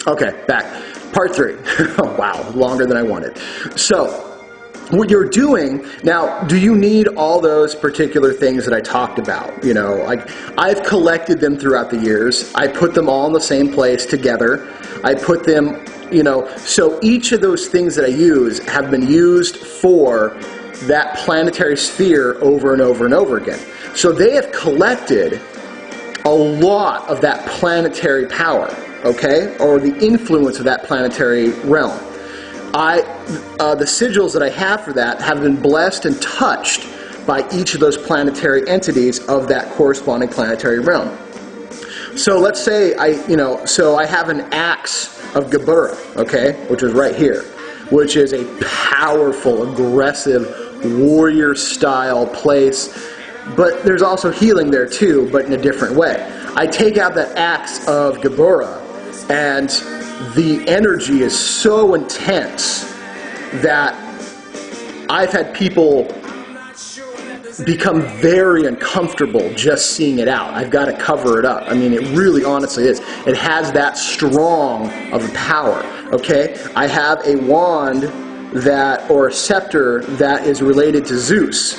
Okay, back. Part 3. Oh, wow, longer than I wanted. So, what you're doing, now, do you need all those particular things that I talked about? You know, like, I've collected them throughout the years. I put them all in the same place together. I put them, you know, so each of those things that I use have been used for that planetary sphere over and over and over again. So they have collected a lot of that planetary power, okay, or the influence of that planetary realm. The sigils that I have for that have been blessed and touched by each of those planetary entities of that corresponding planetary realm. So let's say I have an axe of Gabura, okay, which is right here, which is a powerful, aggressive, warrior-style place. But there's also healing there too, but in a different way. I take out that axe of Gabura, and the energy is so intense that I've had people become very uncomfortable just seeing it out. I've got to cover it up. I mean, it really honestly is. It has that strong of a power, okay? I have a wand or a scepter that is related to Zeus.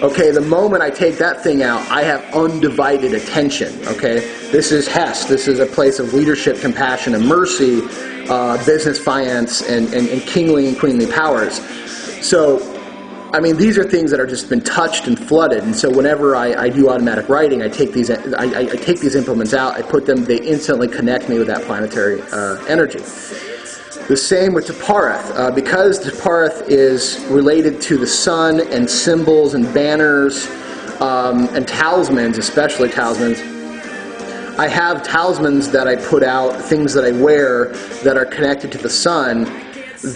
Okay, the moment I take that thing out, I have undivided attention, okay? This is Hest. This is a place of leadership, compassion, and mercy, business, finance, and kingly and queenly powers. So, I mean, these are things that are just been touched and flooded, and so whenever I do automatic writing, I take these implements out, I put them, they instantly connect me with that planetary energy. The same with Tapareth. Because Tapareth is related to the sun and symbols and banners and talismans, especially talismans, I have talismans that I put out, things that I wear that are connected to the sun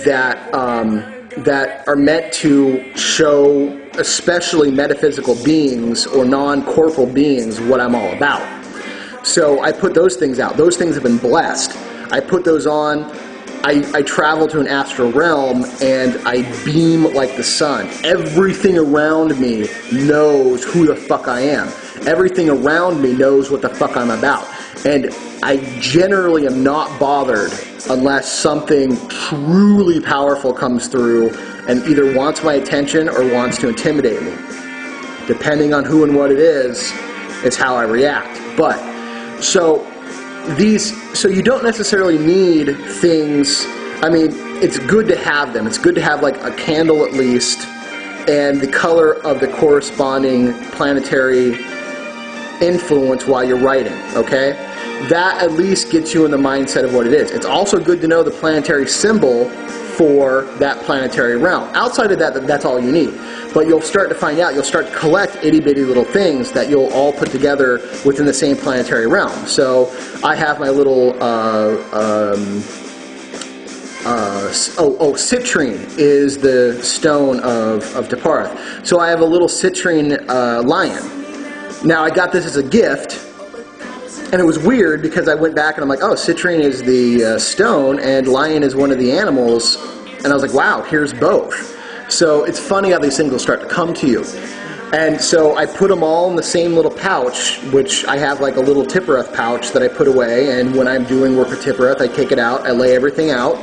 that are meant to show especially metaphysical beings or non-corporal beings what I'm all about. So I put those things out. Those things have been blessed. I put those on. I travel to an astral realm and I beam like the sun. Everything around me knows who the fuck I am. Everything around me knows what the fuck I'm about. And I generally am not bothered unless something truly powerful comes through and either wants my attention or wants to intimidate me. Depending on who and what it is how I react. But, so you don't necessarily need things. I mean, it's good to have them. It's good to have like a candle at least and the color of the corresponding planetary influence while you're writing, okay? That at least gets you in the mindset of what it is. It's also good to know the planetary symbol for that planetary realm. Outside of that, that's all you need. But you'll start to find out, you'll start to collect itty-bitty little things that you'll all put together within the same planetary realm. So I have my little, citrine is the stone of Tapareth. So I have a little citrine lion. Now I got this as a gift, and it was weird because I went back and I'm like, oh, citrine is the stone and lion is one of the animals. And I was like, wow, here's both. So it's funny how these things will start to come to you. And so I put them all in the same little pouch, which I have like a little Tippereth pouch that I put away. And when I'm doing work with Tippereth, I take it out, I lay everything out,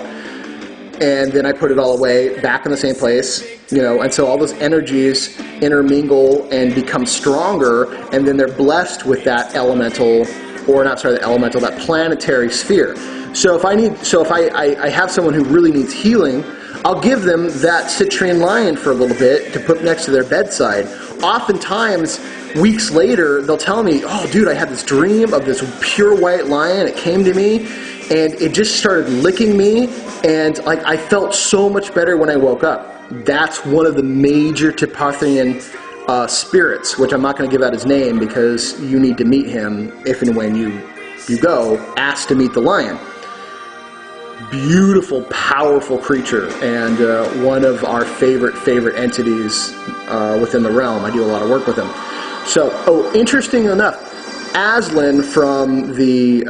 and then I put it all away back in the same place. You know, and so all those energies intermingle and become stronger, and then they're blessed with that that planetary sphere. So if I have someone who really needs healing, I'll give them that citrine lion for a little bit to put next to their bedside. Oftentimes, weeks later, they'll tell me, oh dude, I had this dream of this pure white lion, it came to me, and it just started licking me, and like I felt so much better when I woke up. That's one of the major Taparthian spirits, which I'm not going to give out his name because you need to meet him if and when you go. Ask to meet the lion. Beautiful, powerful creature, and one of our favorite entities within the realm. I do a lot of work with him. So, interesting enough, Aslan from the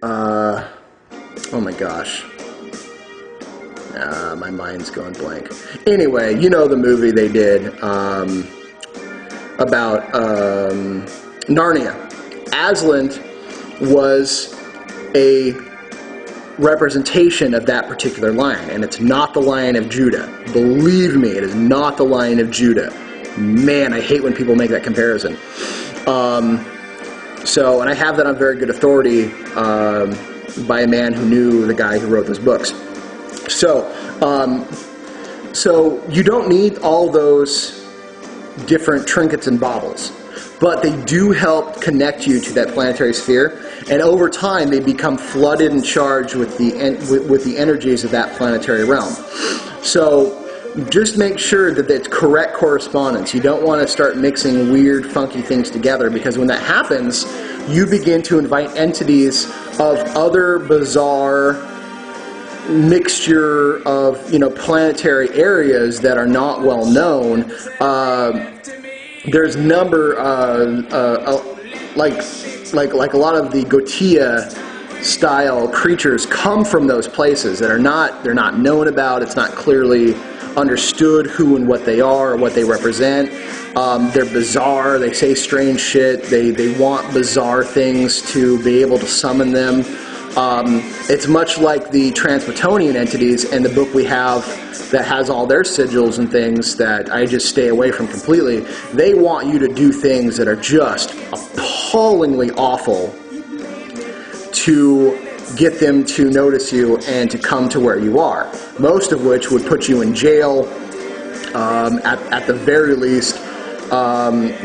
oh my gosh. My mind's going blank. Anyway, you know the movie they did about Narnia. Aslan was a representation of that particular lion, and it's not the Lion of Judah. Believe me, it is not the Lion of Judah. Man, I hate when people make that comparison. And I have that on very good authority by a man who knew the guy who wrote those books. So you don't need all those different trinkets and baubles, but they do help connect you to that planetary sphere, and over time they become flooded and charged with the energies of that planetary realm. So just make sure that it's correct correspondence. You don't want to start mixing weird, funky things together, because when that happens, you begin to invite entities of other bizarre mixture of, planetary areas that are not well known. There's like a lot of the Gotia style creatures come from those places that they're not known about. It's not clearly understood who and what they are or what they represent. They're bizarre. They say strange shit. They want bizarre things to be able to summon them. It's much like the Transplutonian entities and the book we have that has all their sigils and things that I just stay away from completely. They want you to do things that are just appallingly awful to get them to notice you and to come to where you are. Most of which would put you in jail, at the very least.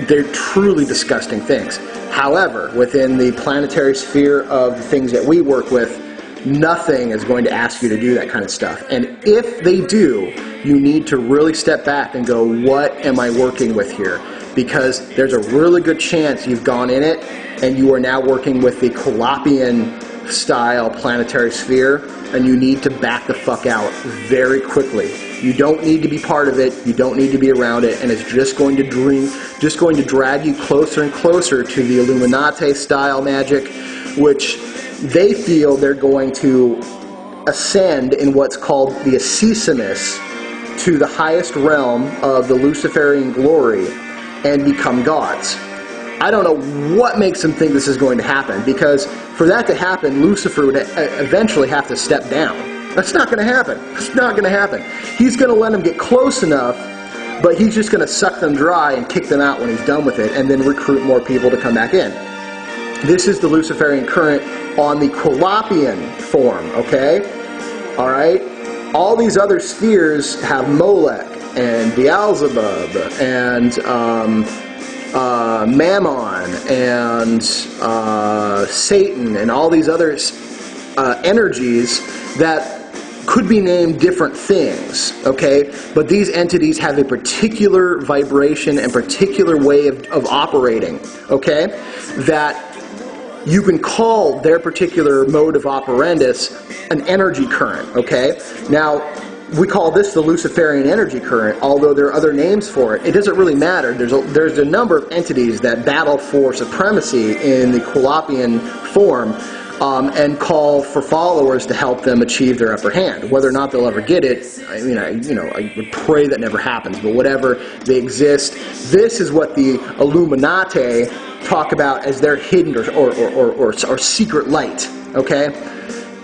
They're truly disgusting things. However, within the planetary sphere of the things that we work with, nothing is going to ask you to do that kind of stuff. And if they do, you need to really step back and go, what am I working with here? Because there's a really good chance you've gone in it and you are now working with the Colopian style planetary sphere, and you need to back the fuck out very quickly. You don't need to be part of it, you don't need to be around it, and it's just going to drag you closer and closer to the Illuminati style magic, which they feel they're going to ascend in what's called the Assisimus to the highest realm of the Luciferian glory and become gods. I don't know what makes them think this is going to happen, because for that to happen, Lucifer would eventually have to step down. That's not going to happen. It's not going to happen. He's going to let them get close enough, but he's just going to suck them dry and kick them out when he's done with it, and then recruit more people to come back in. This is the Luciferian current on the Colopian form, okay? All right? All these other spheres have Molech and Beelzebub and Mammon and Satan and all these other energies that could be named different things, okay? But these entities have a particular vibration and particular way of operating, okay? That you can call their particular mode of operandus an energy current, okay? Now, we call this the Luciferian energy current, although there are other names for it. It doesn't really matter. There's a number of entities that battle for supremacy in the Colopian form, and call for followers to help them achieve their upper hand. Whether or not they'll ever get it, I would pray that never happens. But whatever, they exist. This is what the Illuminati talk about as their hidden or secret light. Okay,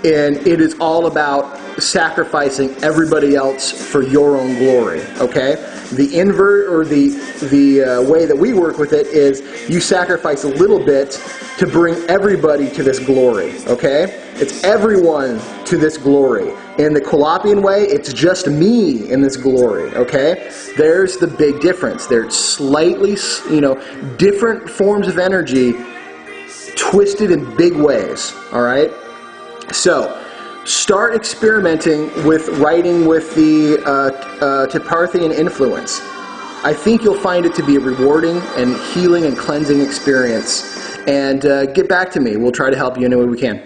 and it is all about sacrificing everybody else for your own glory. Okay, the invert or the way that we work with it is you sacrifice a little bit to bring everybody to this glory. Okay, it's everyone to this glory. In the Colopian way, it's just me in this glory. Okay, there's the big difference. They're slightly, different forms of energy twisted in big ways. All right, so start experimenting with writing with the Teparthian influence. I think you'll find it to be a rewarding and healing and cleansing experience. And get back to me. We'll try to help you any way we can.